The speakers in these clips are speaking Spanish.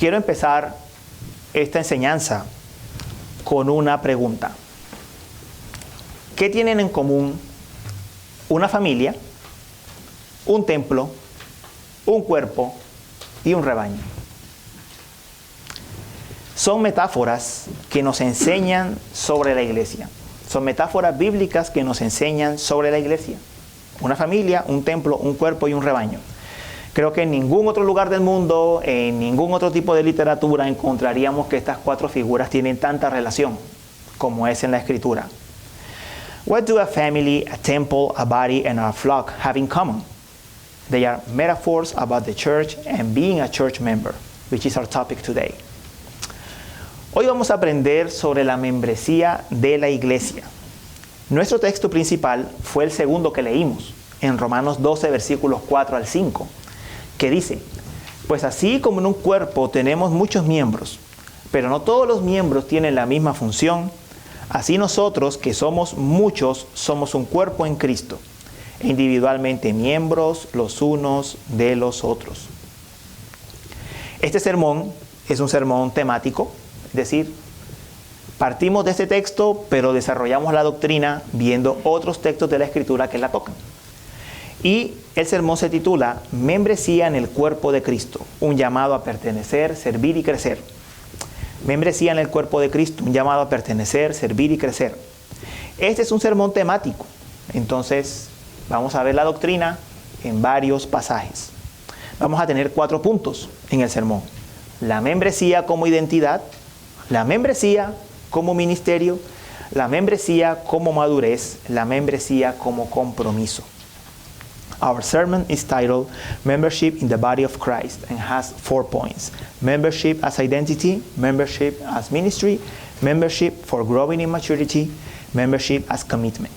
Quiero empezar esta enseñanza con una pregunta. ¿Qué tienen en común una familia, un templo, un cuerpo y un rebaño? Son metáforas que nos enseñan sobre la iglesia. Son metáforas bíblicas que nos enseñan sobre la iglesia. Una familia, un templo, un cuerpo y un rebaño. Creo que en ningún otro lugar del mundo, en ningún otro tipo de literatura, encontraríamos que estas cuatro figuras tienen tanta relación como es en la Escritura. What do a family, a temple, a body, and a flock have in common? They are metaphors about the church and being a church member, which is our topic today. Hoy vamos a aprender sobre la membresía de la iglesia. Nuestro texto principal fue el segundo que leímos, en Romanos 12, versículos 4 al 5, que dice: pues así como en un cuerpo tenemos muchos miembros, pero no todos los miembros tienen la misma función, así nosotros, que somos muchos, somos un cuerpo en Cristo, e individualmente miembros los unos de los otros. Este sermón es un sermón temático, es decir, partimos de este texto, pero desarrollamos la doctrina viendo otros textos de la Escritura que la tocan. Y el sermón se titula Membresía en el cuerpo de Cristo, un llamado a pertenecer, servir y crecer. Membresía en el cuerpo de Cristo, un llamado a pertenecer, servir y crecer. Este es un sermón temático, entonces vamos a ver la doctrina en varios pasajes. Vamos a tener 4 puntos en el sermón: la membresía como identidad, la membresía como ministerio, la membresía como madurez, la membresía como compromiso. Our sermon is titled Membership in the Body of Christ and has 4 points: membership as identity, membership as ministry, membership for growing in maturity, membership as commitment.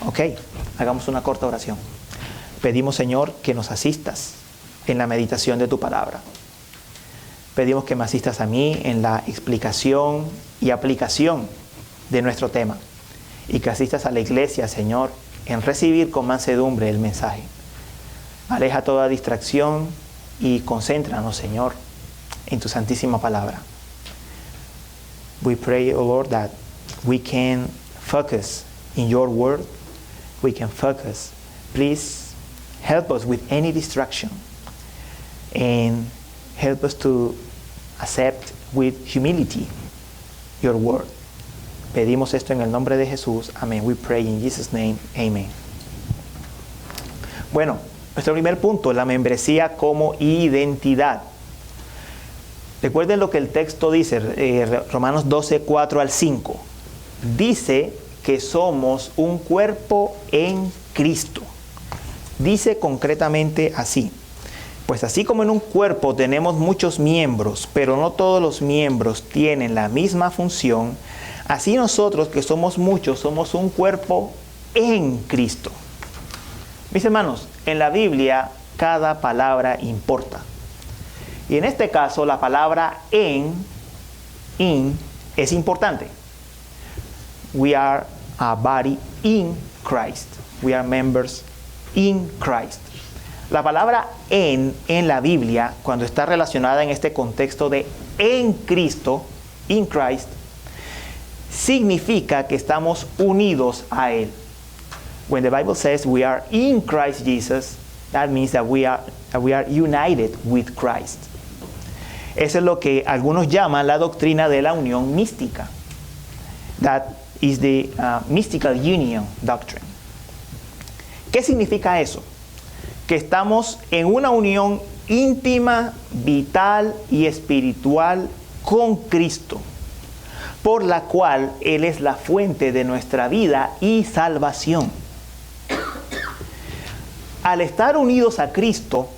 Ok, hagamos una corta oración. Pedimos, Señor, que nos asistas en la meditación de tu palabra. Pedimos que me asistas a mí en la explicación y aplicación de nuestro tema, y que asistas a la iglesia, Señor, en recibir con mansedumbre el mensaje. Aleja toda distracción y concéntranos, Señor, en tu santísima palabra. We pray, O Lord, that we can focus in your word. We can focus. Please help us with any distraction and help us to accept with humility your word. Pedimos esto en el nombre de Jesús. Amén. We pray in Jesus' name. Amen. Bueno, nuestro primer punto, la membresía como identidad. Recuerden lo que el texto dice, Romanos 12, 4 al 5. Dice que somos un cuerpo en Cristo. Dice concretamente así: pues así como en un cuerpo tenemos muchos miembros, pero no todos los miembros tienen la misma función, así nosotros, que somos muchos, somos un cuerpo en Cristo. Mis hermanos, en la Biblia cada palabra importa. Y en este caso la palabra in, es importante. We are a body in Christ. We are members in Christ. La palabra en la Biblia, cuando está relacionada en este contexto de en Cristo, in Christ, significa que estamos unidos a Él. When the Bible says we are in Christ Jesus, that means that we are united with Christ. Eso es lo que algunos llaman la doctrina de la unión mística. That is the mystical union doctrine. ¿Qué significa eso? Que estamos en una unión íntima, vital y espiritual con Cristo, por la cual Él es la fuente de nuestra vida y salvación. Al estar unidos a Cristo,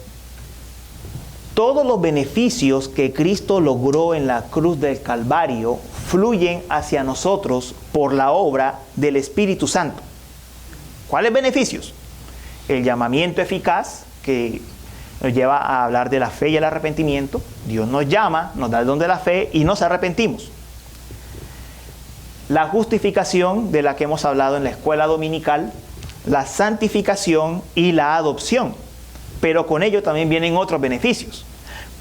todos los beneficios que Cristo logró en la cruz del Calvario fluyen hacia nosotros por la obra del Espíritu Santo. ¿Cuáles beneficios? El llamamiento eficaz, que nos lleva a hablar de la fe y el arrepentimiento. Dios nos llama, nos da el don de la fe y nos arrepentimos. La justificación, de la que hemos hablado en la escuela dominical, la santificación y la adopción. Pero con ello también vienen otros beneficios,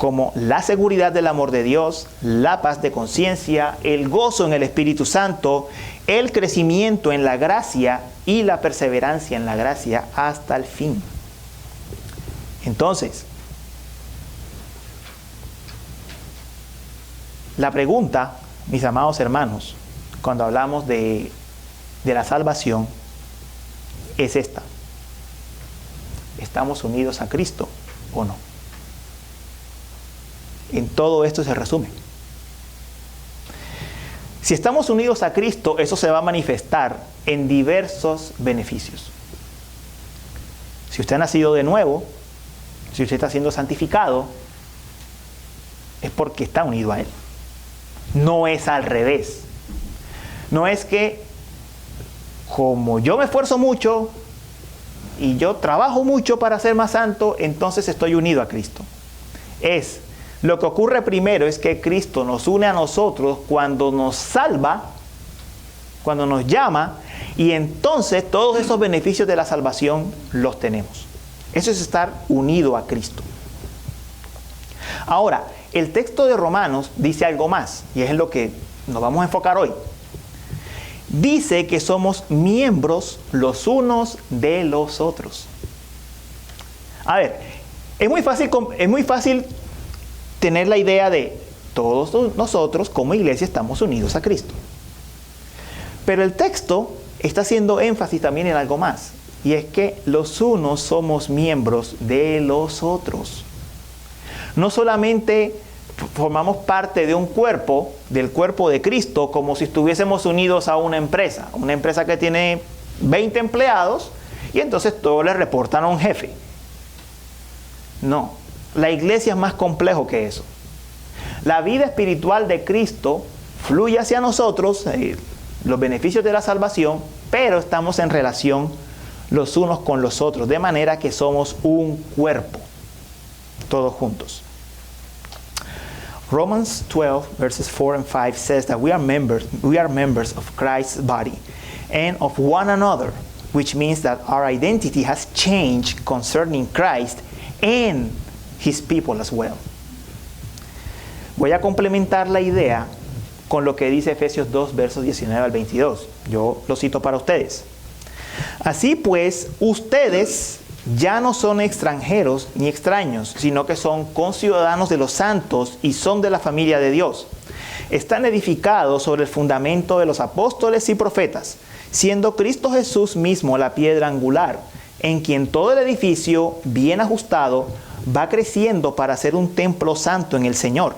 como la seguridad del amor de Dios, la paz de conciencia, el gozo en el Espíritu Santo, el crecimiento en la gracia y la perseverancia en la gracia hasta el fin. Entonces, la pregunta, mis amados hermanos, cuando hablamos de la salvación, es esta: ¿estamos unidos a Cristo o no? En todo esto se resume. Si estamos unidos a Cristo, eso se va a manifestar en diversos beneficios. Si usted ha nacido de nuevo, si usted está siendo santificado, es porque está unido a Él. No es al revés. No es que como yo me esfuerzo mucho y yo trabajo mucho para ser más santo, entonces estoy unido a Cristo. Lo que ocurre primero es que Cristo nos une a nosotros cuando nos salva, cuando nos llama, y entonces todos esos beneficios de la salvación los tenemos. Eso es estar unido a Cristo. Ahora, el texto de Romanos dice algo más, y es en lo que nos vamos a enfocar hoy. Dice que somos miembros los unos de los otros. A ver, es muy fácil tener la idea de todos nosotros como iglesia estamos unidos a Cristo. Pero el texto está haciendo énfasis también en algo más, y es que los unos somos miembros de los otros. No solamente formamos parte de un cuerpo, del cuerpo de Cristo, como si estuviésemos unidos a una empresa que tiene 20 empleados y entonces todos le reportan a un jefe. No, la iglesia es más complejo que eso. La vida espiritual de Cristo fluye hacia nosotros, los beneficios de la salvación, pero estamos en relación los unos con los otros, de manera que somos un cuerpo, todos juntos. Romans 12 verses 4 and 5 says that we are members of Christ's body and of one another, which means that our identity has changed concerning Christ and His people as well. Voy a complementar la idea con lo que dice Efesios 2 versos 19 al 22. Yo lo cito para ustedes. Así pues, ustedes ya no son extranjeros ni extraños, sino que son conciudadanos de los santos y son de la familia de Dios. Están edificados sobre el fundamento de los apóstoles y profetas, siendo Cristo Jesús mismo la piedra angular, en quien todo el edificio, bien ajustado, va creciendo para ser un templo santo en el Señor.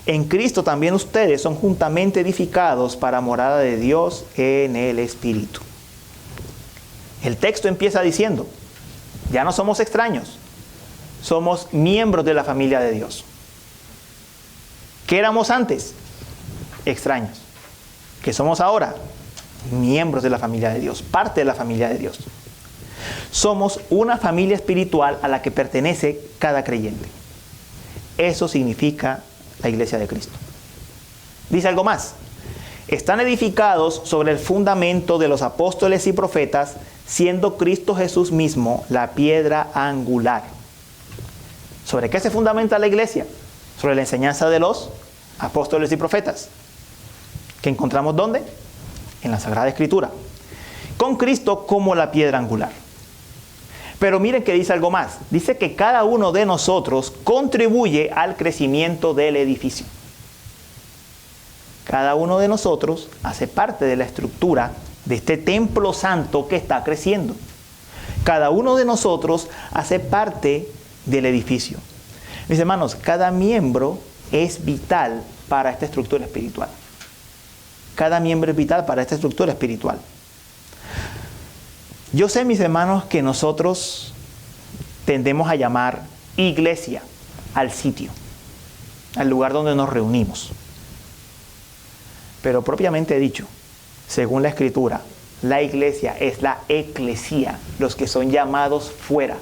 En Cristo también ustedes son juntamente edificados para morada de Dios en el Espíritu. El texto empieza diciendo: ya no somos extraños, somos miembros de la familia de Dios. ¿Qué éramos antes? Extraños. ¿Qué somos ahora? Miembros de la familia de Dios, parte de la familia de Dios. Somos una familia espiritual a la que pertenece cada creyente. Eso significa la iglesia de Cristo. Dice algo más: están edificados sobre el fundamento de los apóstoles y profetas, siendo Cristo Jesús mismo la piedra angular. ¿Sobre qué se fundamenta la iglesia? Sobre la enseñanza de los apóstoles y profetas, que encontramos ¿dónde? En la Sagrada Escritura, con Cristo como la piedra angular. Pero miren que dice algo más. Dice que cada uno de nosotros contribuye al crecimiento del edificio. Cada uno de nosotros hace parte de la estructura de este templo santo que está creciendo. Cada uno de nosotros hace parte del edificio. Mis hermanos, cada miembro es vital para esta estructura espiritual. Cada miembro es vital para esta estructura espiritual. Yo sé, mis hermanos, que nosotros tendemos a llamar iglesia al sitio, al lugar donde nos reunimos. Pero propiamente dicho, según la Escritura, la iglesia es la eclesía, los que son llamados fuera,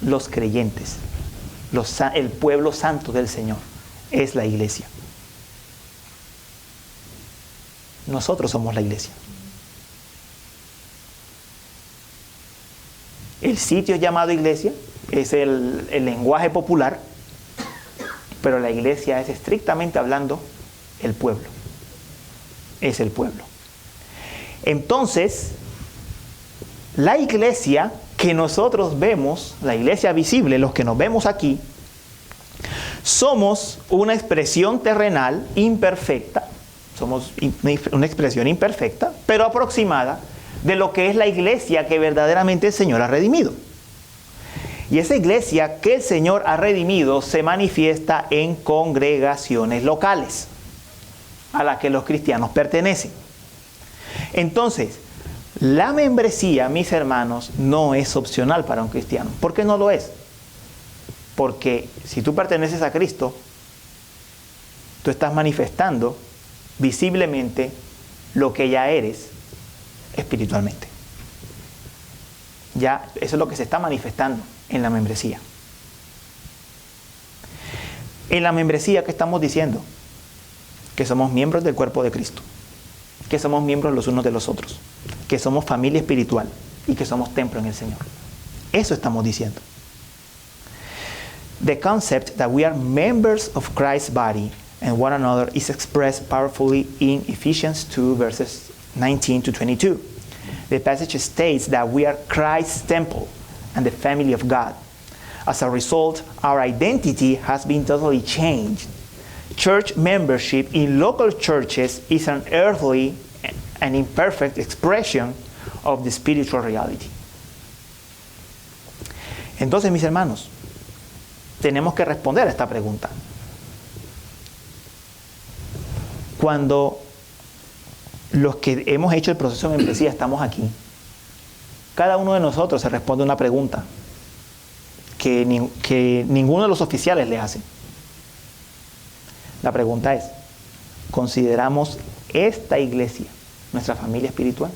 los creyentes, el pueblo santo del Señor, es la iglesia. Nosotros somos la iglesia. El sitio llamado iglesia es el lenguaje popular, pero la iglesia es estrictamente hablando el pueblo. Es el pueblo. Entonces, la iglesia que nosotros vemos, la iglesia visible, los que nos vemos aquí, somos una expresión terrenal imperfecta, somos una expresión imperfecta, pero aproximada de lo que es la iglesia que verdaderamente el Señor ha redimido. Y esa iglesia que el Señor ha redimido se manifiesta en congregaciones locales a las que los cristianos pertenecen. Entonces, la membresía, mis hermanos, no es opcional para un cristiano. ¿Por qué no lo es? Porque si tú perteneces a Cristo, tú estás manifestando visiblemente lo que ya eres espiritualmente. Ya eso es lo que se está manifestando en la membresía. En la membresía, ¿qué estamos diciendo? Que somos miembros del cuerpo de Cristo, que somos miembros los unos de los otros, que somos familia espiritual y que somos templo en el Señor. Eso estamos diciendo. The concept that we are members of Christ's body and one another is expressed powerfully in Ephesians 2 verses 19 to 22. The passage states that we are Christ's temple and the family of God. As a result, our identity has been totally changed. Church membership in local churches is an earthly and imperfect expression of the spiritual reality. Entonces, mis hermanos, tenemos que responder a esta pregunta. Cuando los que hemos hecho el proceso de membresía estamos aquí, cada uno de nosotros se responde una pregunta que ninguno de los oficiales le hace. La pregunta es, ¿consideramos esta iglesia nuestra familia espiritual?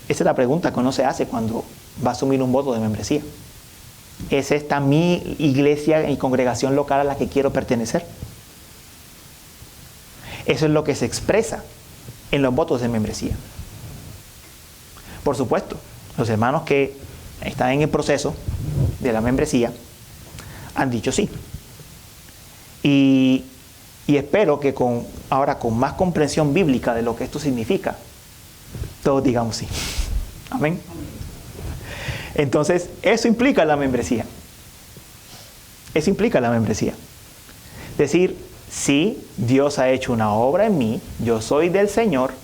Esa es la pregunta que uno se hace cuando va a asumir un voto de membresía. ¿Es esta mi iglesia y congregación local a la que quiero pertenecer? Eso es lo que se expresa en los votos de membresía. Por supuesto, los hermanos que están en el proceso de la membresía han dicho sí. Y espero que ahora con más comprensión bíblica de lo que esto significa, todos digamos sí. Amén. Entonces, eso implica la membresía. Eso implica la membresía. Decir, sí, Dios ha hecho una obra en mí, yo soy del Señor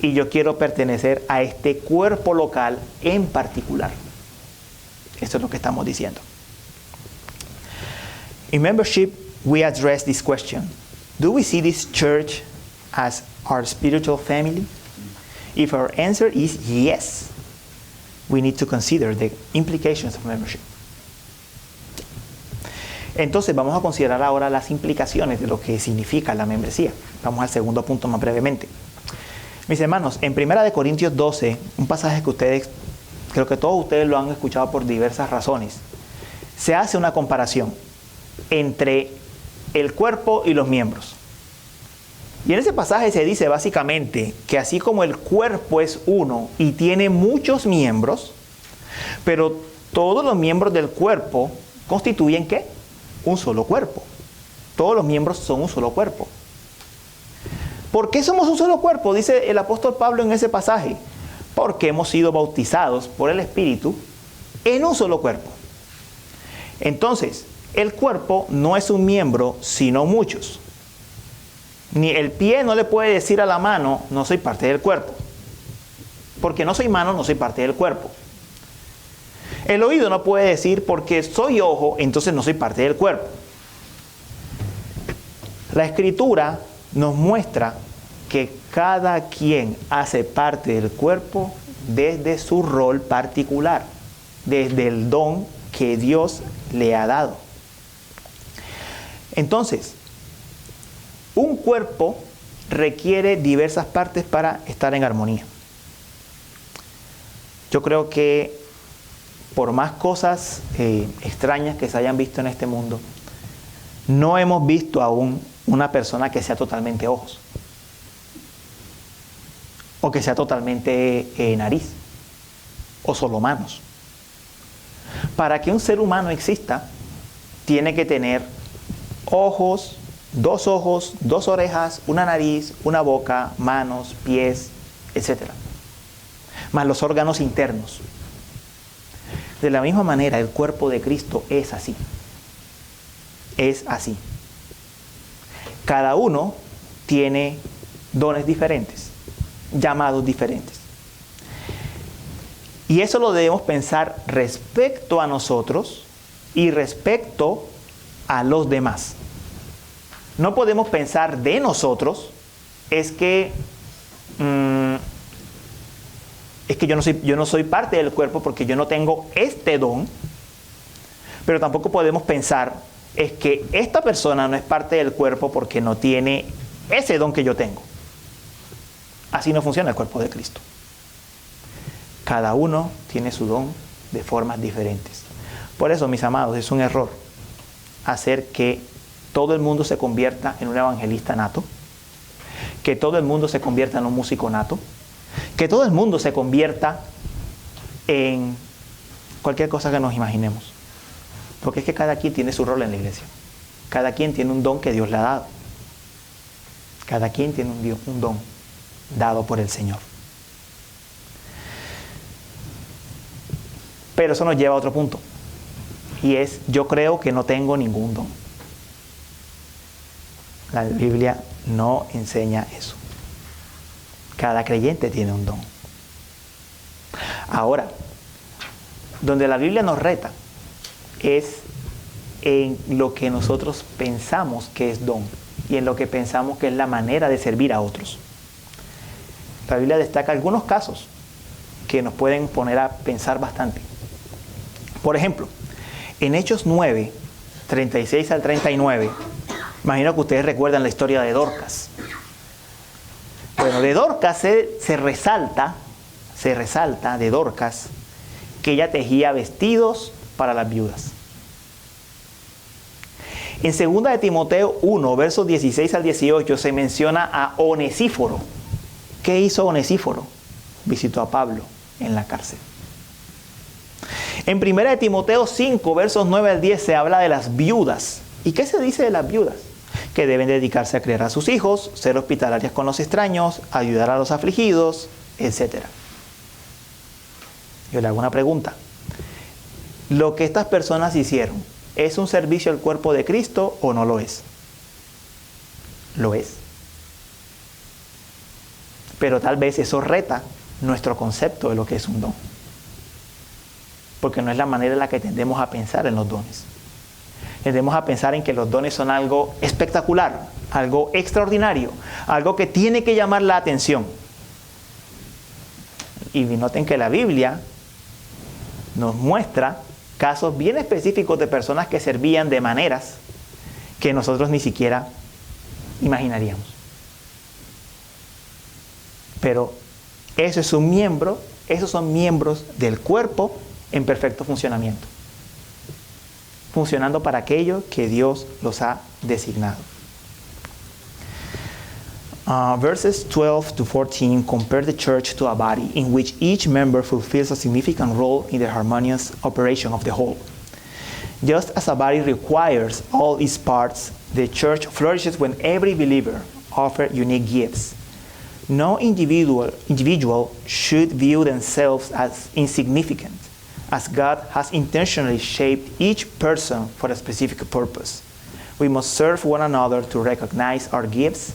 y yo quiero pertenecer a este cuerpo local en particular. Esto es lo que estamos diciendo. In membership, we address this question. Do we see this church as our spiritual family? If our answer is yes, we need to consider the implications of membership. Entonces vamos a considerar ahora las implicaciones de lo que significa la membresía. Vamos al segundo punto más brevemente. Mis hermanos, en 1 Corintios 12, un pasaje que creo que todos ustedes lo han escuchado por diversas razones, se hace una comparación entre el cuerpo y los miembros. Y en ese pasaje se dice básicamente que así como el cuerpo es uno y tiene muchos miembros, pero todos los miembros del cuerpo constituyen ¿qué? Un solo cuerpo. Todos los miembros son un solo cuerpo. ¿Por qué somos un solo cuerpo? Dice el apóstol Pablo en ese pasaje. Porque hemos sido bautizados por el Espíritu en un solo cuerpo. Entonces, el cuerpo no es un miembro, sino muchos. Ni el pie no le puede decir a la mano, no soy parte del cuerpo. Porque no soy mano, no soy parte del cuerpo. El oído no puede decir, porque soy ojo, entonces no soy parte del cuerpo. La Escritura nos muestra que cada quien hace parte del cuerpo desde su rol particular, desde el don que Dios le ha dado. Entonces, un cuerpo requiere diversas partes para estar en armonía. Yo creo que por más cosas extrañas que se hayan visto en este mundo, no hemos visto aún una persona que sea totalmente ojos o que sea totalmente nariz o solo manos. Para que un ser humano exista, tiene que tener ojos, dos orejas, una nariz, una boca, manos, pies, etc. Más los órganos internos. De la misma manera, el cuerpo de Cristo es así. Es así. Cada uno tiene dones diferentes, llamados diferentes. Y eso lo debemos pensar respecto a nosotros y respecto a los demás. No podemos pensar de nosotros, es que yo no soy parte del cuerpo porque yo no tengo este don, pero tampoco podemos pensar, es que esta persona no es parte del cuerpo porque no tiene ese don que yo tengo. Así no funciona el cuerpo de Cristo. Cada uno tiene su don de formas diferentes. Por eso, mis amados, es un error hacer que todo el mundo se convierta en un evangelista nato, que todo el mundo se convierta en un músico nato, que todo el mundo se convierta en cualquier cosa que nos imaginemos. Porque es que cada quien tiene su rol en la iglesia. Cada quien tiene un don que Dios le ha dado. Cada quien tiene un don dado por el Señor. Pero eso nos lleva a otro punto. Y es, yo creo que no tengo ningún don. La Biblia no enseña eso. Cada creyente tiene un don. Ahora, donde la Biblia nos reta es en lo que nosotros pensamos que es don y en lo que pensamos que es la manera de servir a otros. La Biblia destaca algunos casos que nos pueden poner a pensar bastante. Por ejemplo, en Hechos 9, 36 al 39, imagino que ustedes recuerdan la historia de Dorcas. Bueno, de Dorcas se resalta de Dorcas que ella tejía vestidos para las viudas. En 2 de Timoteo 1, versos 16 al 18, se menciona a Onesíforo. ¿Qué hizo Onesíforo? Visitó a Pablo en la cárcel. En 1 de Timoteo 5, versos 9 al 10, se habla de las viudas. ¿Y qué se dice de las viudas? Que deben dedicarse a criar a sus hijos, ser hospitalarias con los extraños, ayudar a los afligidos, etc. Yo le hago una pregunta. ¿Lo que estas personas hicieron es un servicio al cuerpo de Cristo o no lo es? Lo es. Pero tal vez eso reta nuestro concepto de lo que es un don. Porque no es la manera en la que tendemos a pensar en los dones. Tendemos a pensar en que los dones son algo espectacular, algo extraordinario, algo que tiene que llamar la atención. Y noten que la Biblia nos muestra casos bien específicos de personas que servían de maneras que nosotros ni siquiera imaginaríamos. Pero esos son miembros del cuerpo en perfecto funcionamiento, funcionando para aquello que Dios los ha designado. Verses 12 to 14 compare the church to a body in which each member fulfills a significant role in the harmonious operation of the whole. Just as a body requires all its parts, the church flourishes when every believer offers unique gifts. No individual should view themselves as insignificant, as God has intentionally shaped each person for a specific purpose. We must serve one another to recognize our gifts,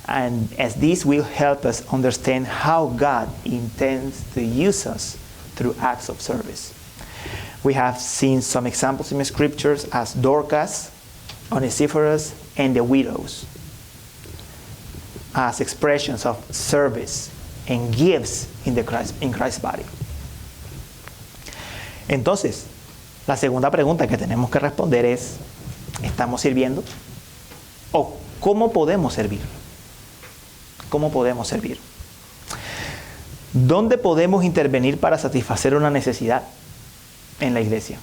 and as this will help us understand how God intends to use us through acts of service. We have seen some examples in the scriptures as Dorcas, Onesiphorus, and the widows, as expressions of service and gifts in Christ's body. Entonces, la segunda pregunta que tenemos que responder es, ¿estamos sirviendo? ¿O cómo podemos servir? ¿Cómo podemos servir? ¿Dónde podemos intervenir para satisfacer una necesidad en la iglesia?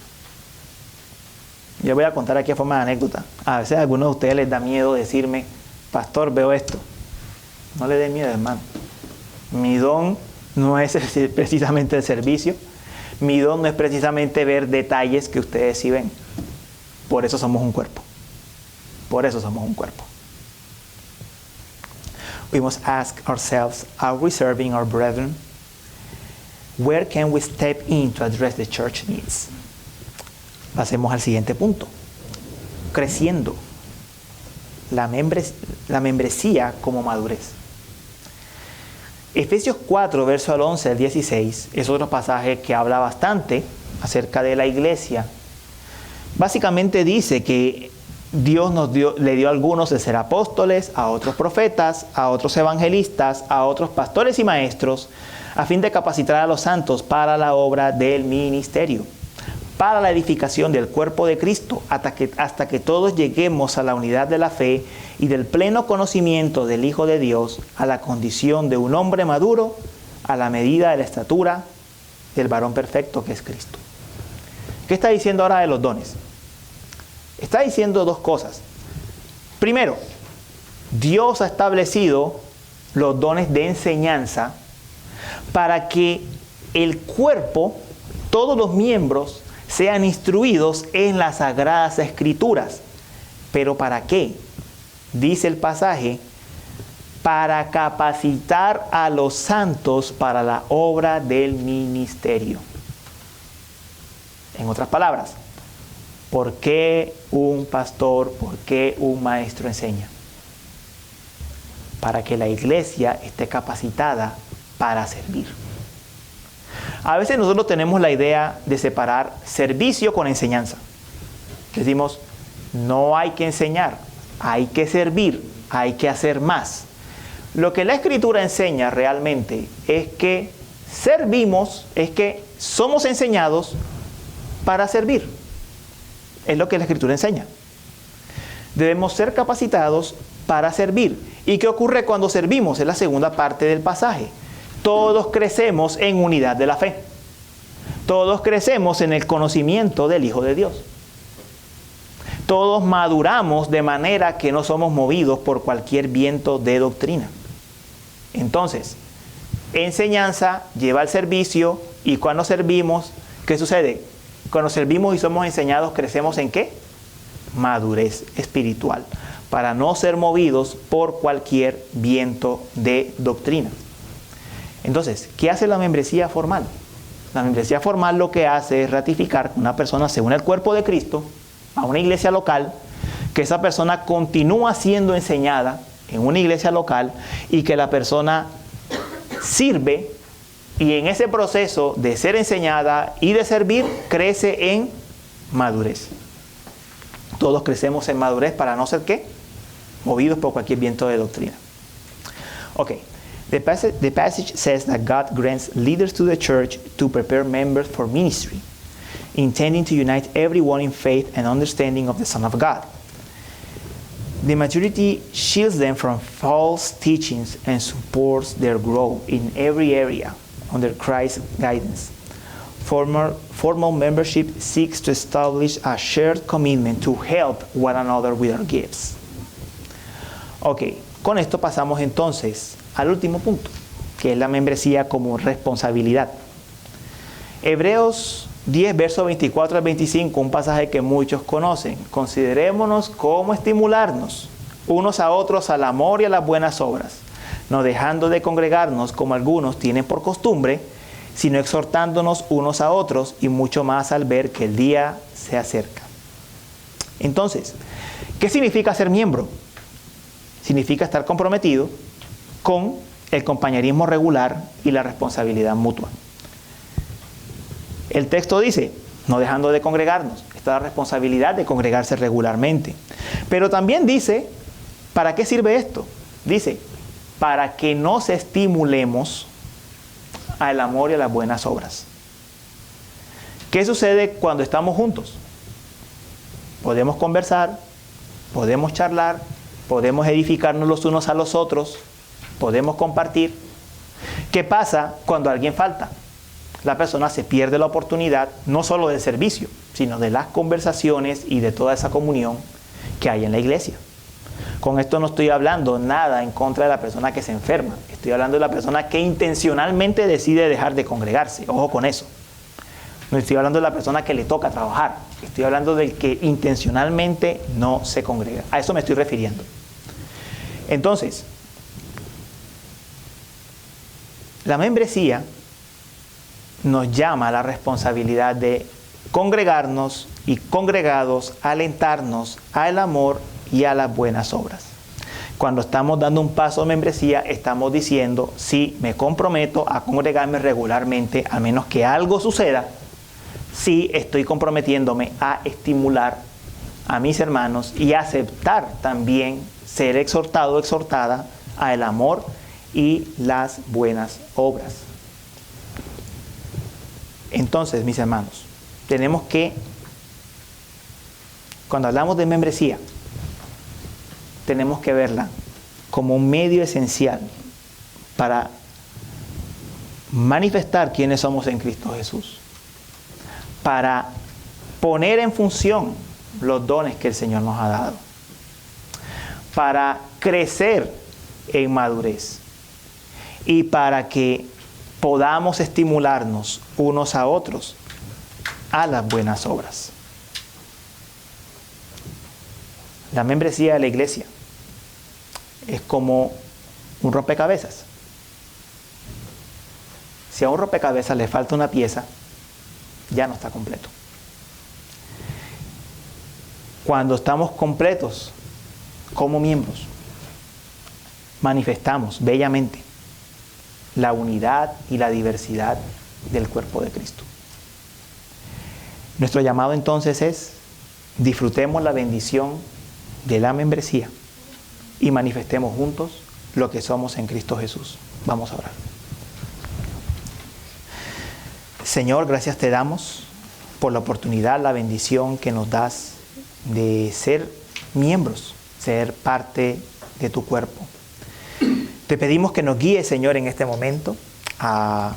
Yo voy a contar aquí a forma de anécdota. A veces a algunos de ustedes les da miedo decirme, pastor, veo esto. No le dé miedo, hermano. Mi don no es precisamente el servicio. Mi don no es precisamente ver detalles que ustedes sí ven. Por eso somos un cuerpo. Por eso somos un cuerpo. We must ask ourselves, are we serving our brethren? Where can we step in to address the church needs? Pasemos al siguiente punto. Creciendo. La membresía como madurez. Efesios 4, verso al 11 al 16, es otro pasaje que habla bastante acerca de la iglesia. Básicamente dice que Dios le dio a algunos de ser apóstoles, a otros profetas, a otros evangelistas, a otros pastores y maestros, a fin de capacitar a los santos para la obra del ministerio, para la edificación del cuerpo de Cristo, hasta que todos lleguemos a la unidad de la fe y del pleno conocimiento del Hijo de Dios, a la condición de un hombre maduro, a la medida de la estatura del varón perfecto que es Cristo. ¿Qué está diciendo ahora de los dones? Está diciendo dos cosas. Primero, Dios ha establecido los dones de enseñanza para que el cuerpo, todos los miembros, sean instruidos en las Sagradas Escrituras. ¿Pero para qué? Dice el pasaje, para capacitar a los santos para la obra del ministerio. En otras palabras, ¿por qué un pastor, por qué un maestro enseña? Para que la iglesia esté capacitada para servir. A veces nosotros tenemos la idea de separar servicio con enseñanza. Decimos, no hay que enseñar, hay que servir, hay que hacer más. Lo que la Escritura enseña realmente es que servimos, es que somos enseñados para servir. Es lo que la Escritura enseña. Debemos ser capacitados para servir. ¿Y qué ocurre cuando servimos? Es la segunda parte del pasaje. Todos crecemos en unidad de la fe. Todos crecemos en el conocimiento del Hijo de Dios. Todos maduramos de manera que no somos movidos por cualquier viento de doctrina. Entonces, enseñanza lleva al servicio, y cuando servimos, ¿qué sucede? Cuando servimos y somos enseñados, ¿crecemos en qué? Madurez espiritual, para no ser movidos por cualquier viento de doctrina. Entonces, ¿qué hace la membresía formal? La membresía formal lo que hace es ratificar que una persona se une al cuerpo de Cristo, a una iglesia local, que esa persona continúa siendo enseñada en una iglesia local y que la persona sirve, y en ese proceso de ser enseñada y de servir crece en madurez. Todos crecemos en madurez para no ser ¿qué? Movidos por cualquier viento de doctrina. Ok. The passage says that God grants leaders to the church to prepare members for ministry, intending to unite everyone in faith and understanding of the Son of God. The maturity shields them from false teachings and supports their growth in every area under Christ's guidance. Formal membership seeks to establish a shared commitment to help one another with our gifts. Ok, con esto pasamos entonces al último punto, que es la membresía como responsabilidad. Hebreos 10, versos 24 al 25, un pasaje que muchos conocen. Considerémonos cómo estimularnos unos a otros al amor y a las buenas obras, no dejando de congregarnos como algunos tienen por costumbre, sino exhortándonos unos a otros, y mucho más al ver que el día se acerca. Entonces, ¿qué significa ser miembro? Significa estar comprometido con el compañerismo regular y la responsabilidad mutua. El texto dice, no dejando de congregarnos, está la responsabilidad de congregarse regularmente. Pero también dice, ¿para qué sirve esto? Dice, para que nos estimulemos al amor y a las buenas obras. ¿Qué sucede cuando estamos juntos? Podemos conversar, podemos charlar, podemos edificarnos los unos a los otros, podemos compartir. ¿Qué pasa cuando alguien falta? La persona se pierde la oportunidad no solo del servicio, sino de las conversaciones y de toda esa comunión que hay en la iglesia. Con esto no estoy hablando nada en contra de la persona que se enferma. Estoy hablando de la persona que intencionalmente decide dejar de congregarse. Ojo con eso. No estoy hablando de la persona que le toca trabajar. Estoy hablando del que intencionalmente no se congrega. A eso me estoy refiriendo. Entonces, la membresía nos llama a la responsabilidad de congregarnos y congregados, alentarnos al amor y a las buenas obras. Cuando estamos dando un paso de membresía, estamos diciendo, sí, me comprometo a congregarme regularmente, a menos que algo suceda. Sí, estoy comprometiéndome a estimular a mis hermanos y aceptar también ser exhortado o exhortada al amor y las buenas obras. Entonces, mis hermanos, tenemos que, cuando hablamos de membresía, tenemos que verla como un medio esencial para manifestar quiénes somos en Cristo Jesús, para poner en función los dones que el Señor nos ha dado, para crecer en madurez y para que podamos estimularnos unos a otros a las buenas obras. La membresía de la iglesia es como un rompecabezas. Si a un rompecabezas le falta una pieza, ya no está completo. Cuando estamos completos como miembros, manifestamos bellamente la unidad y la diversidad del cuerpo de Cristo. Nuestro llamado entonces es: disfrutemos la bendición de la membresía y manifestemos juntos lo que somos en Cristo Jesús. Vamos a orar. Señor, gracias te damos por la oportunidad, la bendición que nos das de ser miembros, ser parte de tu cuerpo. Te pedimos que nos guíes, Señor, en este momento a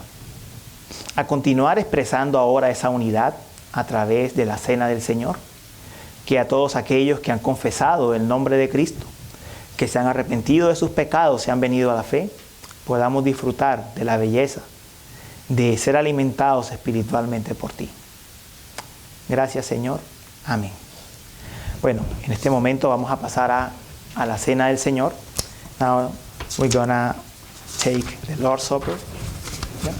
continuar expresando ahora esa unidad a través de la cena del Señor. Que a todos aquellos que han confesado el nombre de Cristo, que se han arrepentido de sus pecados, se han venido a la fe, podamos disfrutar de la belleza de ser alimentados espiritualmente por ti. Gracias, Señor. Amén. Bueno, en este momento vamos a pasar a la cena del Señor. Now we're gonna take the Lord's Supper. Yeah.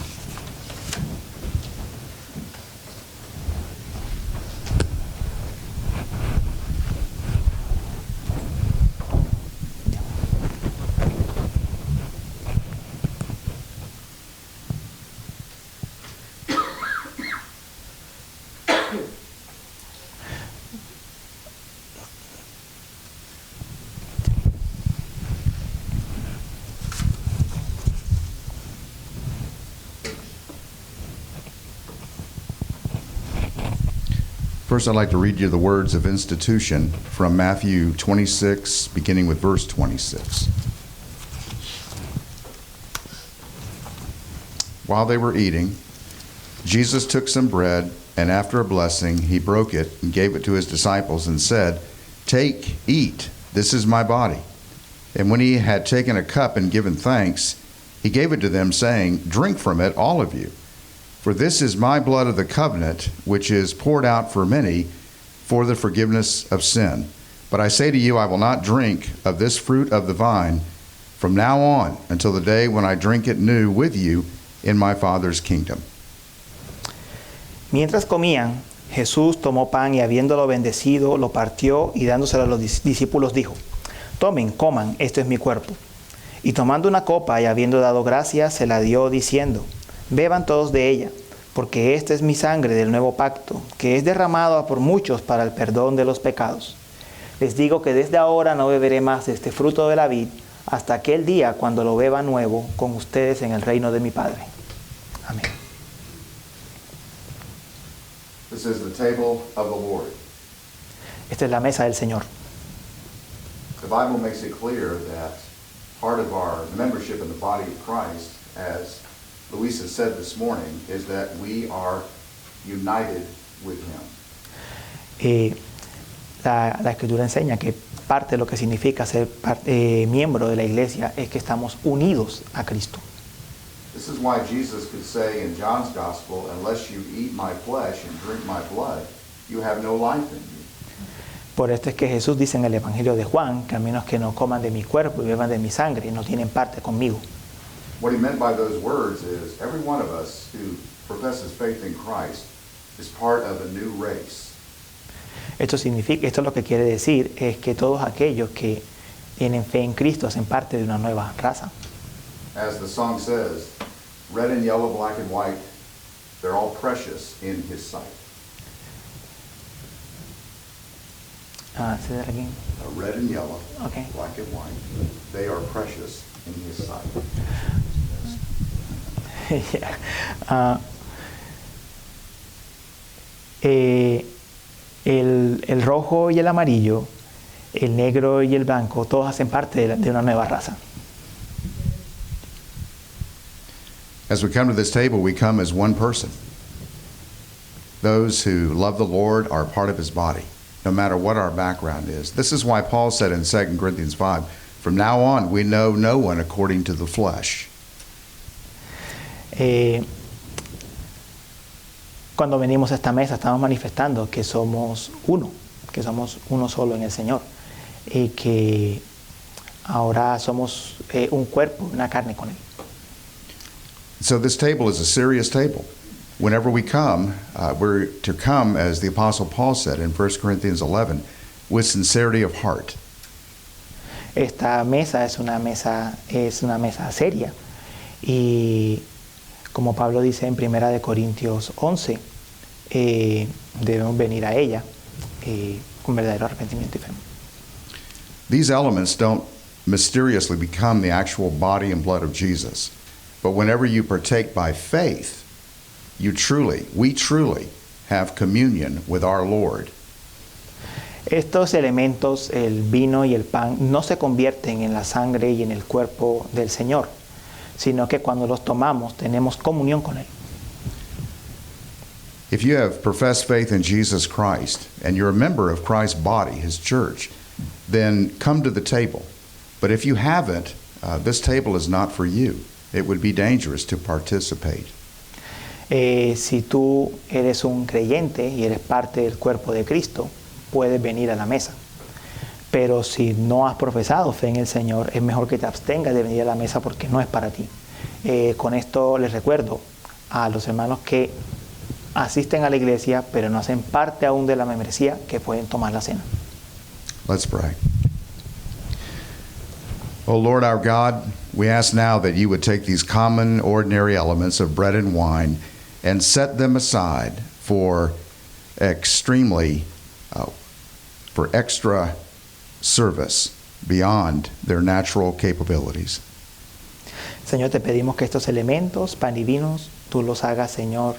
First, I'd like to read you the words of institution from Matthew 26, beginning with verse 26. While they were eating, Jesus took some bread, and after a blessing, he broke it and gave it to his disciples and said, "Take, eat, this is my body." And when he had taken a cup and given thanks, he gave it to them, saying, "Drink from it, all of you. For this is my blood of the covenant, which is poured out for many for the forgiveness of sin. But I say to you, I will not drink of this fruit of the vine from now on until the day when I drink it new with you in my Father's kingdom." Mientras comían, Jesús tomó pan y habiéndolo bendecido, lo partió y dándoselo a los discípulos dijo: "Tomen, coman, esto es mi cuerpo." Y tomando una copa y habiendo dado gracias, se la dio diciendo: "Beban todos de ella, porque esta es mi sangre del nuevo pacto, que es derramada por muchos para el perdón de los pecados. Les digo que desde ahora no beberé más de este fruto de la vid, hasta aquel día cuando lo beba nuevo con ustedes en el reino de mi Padre." Amén. This is the table of the Lord. Esta es la mesa del Señor. The Bible makes it clear that part of our membership in the body of Christ, as Luisa said this morning, is that we are united with him. La Escritura enseña que parte de lo que significa ser miembro de la iglesia es que estamos unidos a Cristo. This is why Jesus could say in John's Gospel, "Unless you eat my flesh and drink my blood, you have no life in you. Por esto es que Jesús dice en el Evangelio de Juan que a menos que no coman de mi cuerpo y beban de mi sangre, no tienen parte conmigo. What he meant by those words is every one of us who professes faith in Christ is part of a new race. Esto es lo que quiere decir es que todos aquellos que tienen fe en Cristo hacen parte de una nueva raza. As the song says, red and yellow, black and white, they're all precious in his sight. Say that again. Red and yellow, Okay. black and white, they are precious in his sight. Yeah. El rojo y el amarillo, el negro y el blanco, todos hacen parte de una nueva raza. As we come to this table, we come as one person. Those who love the Lord are part of his body, no matter what our background is. This is why Paul said in 2 Corinthians 5, from now on we know no one according to the flesh. Cuando venimos a esta mesa estamos manifestando que somos uno solo en el Señor y que ahora somos un cuerpo, una carne con Él. So this table is a serious table. Whenever we come, we're to come, as the Apostle Paul said in 1 Corinthians 11, with sincerity of heart. Esta mesa es una mesa seria y como Pablo dice en 1 Corintios 11, debemos venir a ella con verdadero arrepentimiento y fe. These elements don't mysteriously become the actual body and blood of Jesus. But whenever you partake by faith, we truly have communion with our Lord. Estos elementos, el vino y el pan, no se convierten en la sangre y en el cuerpo del Señor, sino que cuando los tomamos tenemos comunión con Él. If you have professed faith in Jesus Christ and you're a member of Christ's body, his church, then come to the table. But if you haven't, this table is not for you. It would be dangerous to participate. Si tú eres un creyente y eres parte del cuerpo de Cristo, puedes venir a la mesa. Pero si no has profesado fe en el Señor, es mejor que te abstengas de venir a la mesa porque no es para ti. Con esto les recuerdo a los hermanos que asisten a la iglesia, pero no hacen parte aún de la membresía, que pueden tomar la cena. Let's pray. Oh Lord our God, we ask now that you would take these common, ordinary elements of bread and wine and set them aside for extra service beyond their natural capabilities. Señor, te pedimos que estos elementos, pan y vinos, tú los hagas, Señor,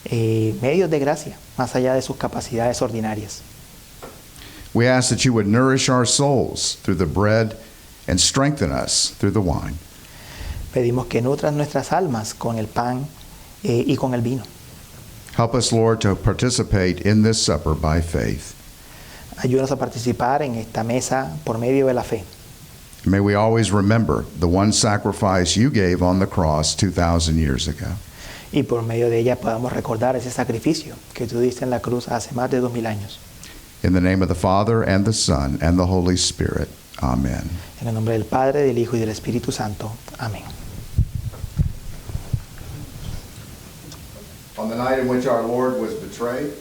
medios de gracia, más allá de sus capacidades ordinarias. We ask that you would nourish our souls through the bread and strengthen us through the wine. Pedimos que nutras nuestras almas con el pan y con el vino. Help us, Lord, to participate in this supper by faith. Ayúdanos a participar en esta mesa por medio de la fe. May we always remember the one sacrifice you gave on the cross 2,000 years ago. Y por medio de ella podamos recordar ese sacrificio que tú diste en la cruz hace más de 2000 años. In the name of the Father, and the Son, and the Holy Spirit. Amen. En el nombre del Padre, del Hijo y del Espíritu Santo. Amén. On the night in which our Lord was betrayed,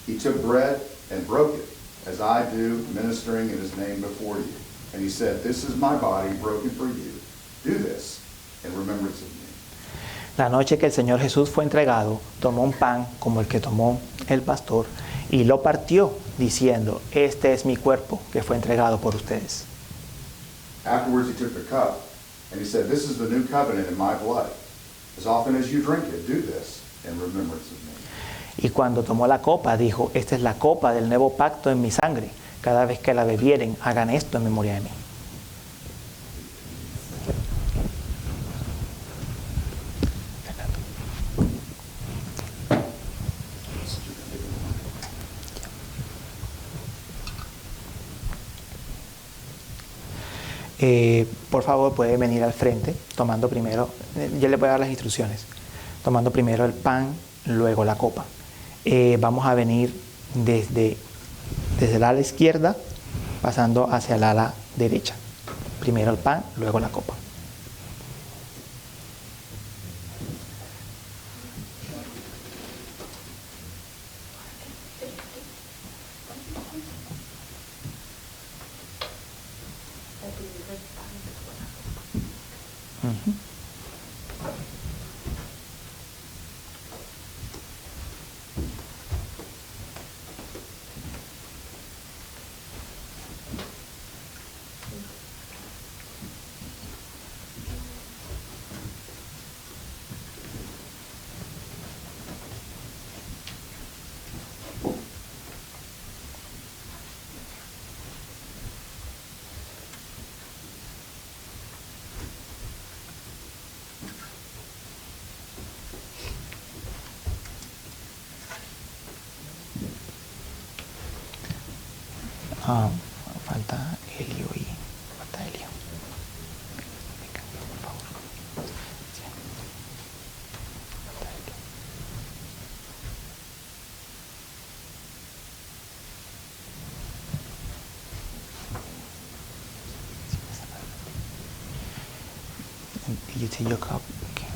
he took bread and broke it, as I do, ministering in his name before you. And he said, "This is my body broken for you. Do this in remembrance of me." La noche que el Señor Jesús fue entregado, tomó un pan como el que tomó el pastor y lo partió diciendo, este es mi cuerpo que fue entregado por ustedes. Afterwards he took the cup and he said, "This is the new covenant in my blood. As often as you drink it, do this in remembrance of me." Y cuando tomó la copa, dijo, esta es la copa del nuevo pacto en mi sangre. Cada vez que la bebieren, hagan esto en memoria de mí. Por favor, puede venir al frente, tomando primero, yo le voy a dar las instrucciones, tomando primero el pan, luego la copa. Vamos a venir desde el ala izquierda, pasando hacia el ala derecha. Primero el pan, luego la copa. Ujú. Falta Helio y falta Helio. Venga, por favor. Sí. Falta Helio. Sí, you take your cup. Okay.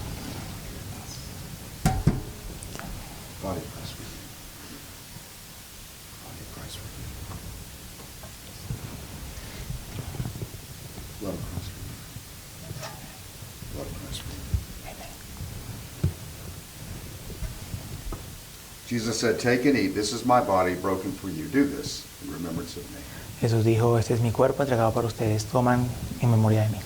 Body press with you. Body press with you. Blood press with you. Blood press with you. Amen. Jesus said, "Take and eat. This is my body broken for you. Do this in remembrance of me." Jesús dijo, este es mi cuerpo entregado para ustedes, toman en memoria de mí.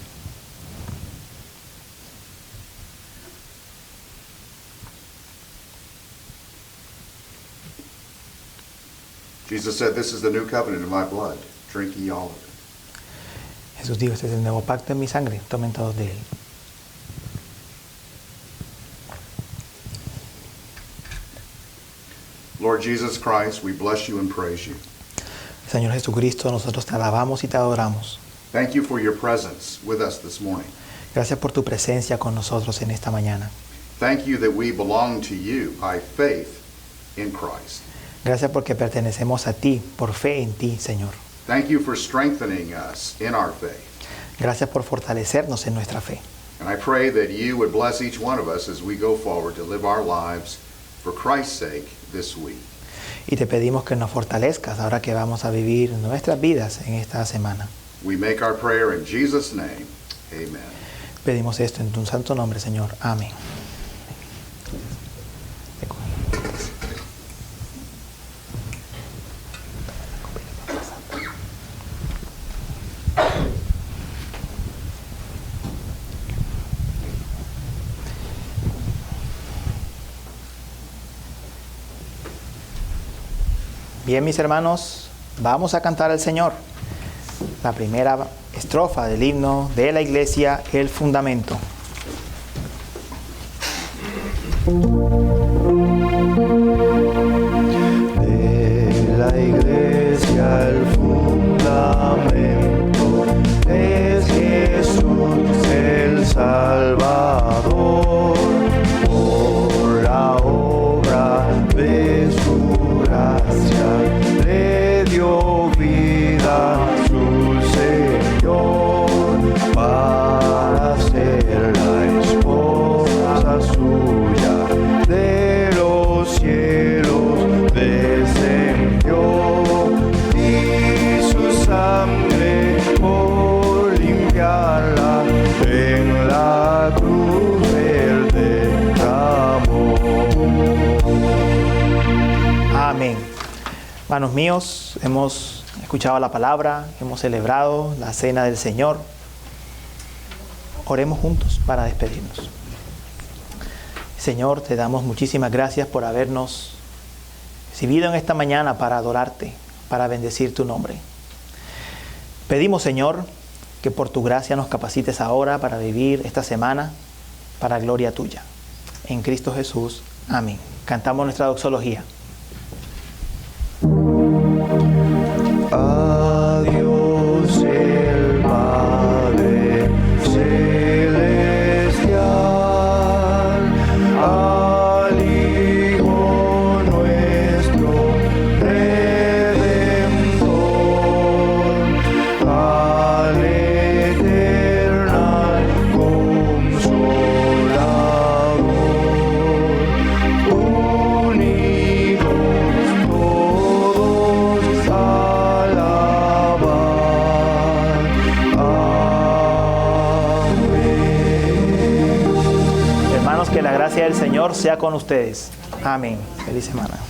Jesus said, "This is the new covenant in my blood. Drink ye all of it." Jesús dijo, este es el nuevo pacto en mi sangre, tomen todos de él. Lord Jesus Christ, we bless you and praise you. Señor Jesucristo, nosotros te alabamos y te adoramos. Thank you for your presence with us this morning. Gracias por tu presencia con nosotros en esta mañana. Thank you that we belong to you by faith in Christ. Gracias porque pertenecemos a ti, por fe en ti, Señor. Thank you for strengthening us in our faith. Gracias por fortalecernos en nuestra fe. And I pray that you would bless each one of us as we go forward to live our lives for Christ's sake this week. Y te pedimos que nos fortalezcas ahora que vamos a vivir nuestras vidas en esta semana. We make our prayer in Jesus' name. Amen. Pedimos esto en tu santo nombre, Señor. Amén. Bien, mis hermanos, vamos a cantar al Señor. La primera estrofa del himno de la iglesia, el fundamento. De la iglesia el fundamento es Jesús el Salvador, por la obra de su gracia le dio vida su Señor para ser la esposa suya. De los cielos descendió y su sangre por limpiarla en la cruz él derramó. Amén. Hermanos míos, hemos escuchado la palabra, hemos celebrado la cena del Señor. Oremos juntos para despedirnos. Señor, te damos muchísimas gracias por habernos recibido en esta mañana para adorarte, para bendecir tu nombre. Pedimos, Señor, que por tu gracia nos capacites ahora para vivir esta semana para gloria tuya. En Cristo Jesús. Amén. Cantamos nuestra doxología. A Dios el Padre celestial, al Hijo nuestro Que la gracia del Señor sea con ustedes. Amén. Feliz semana.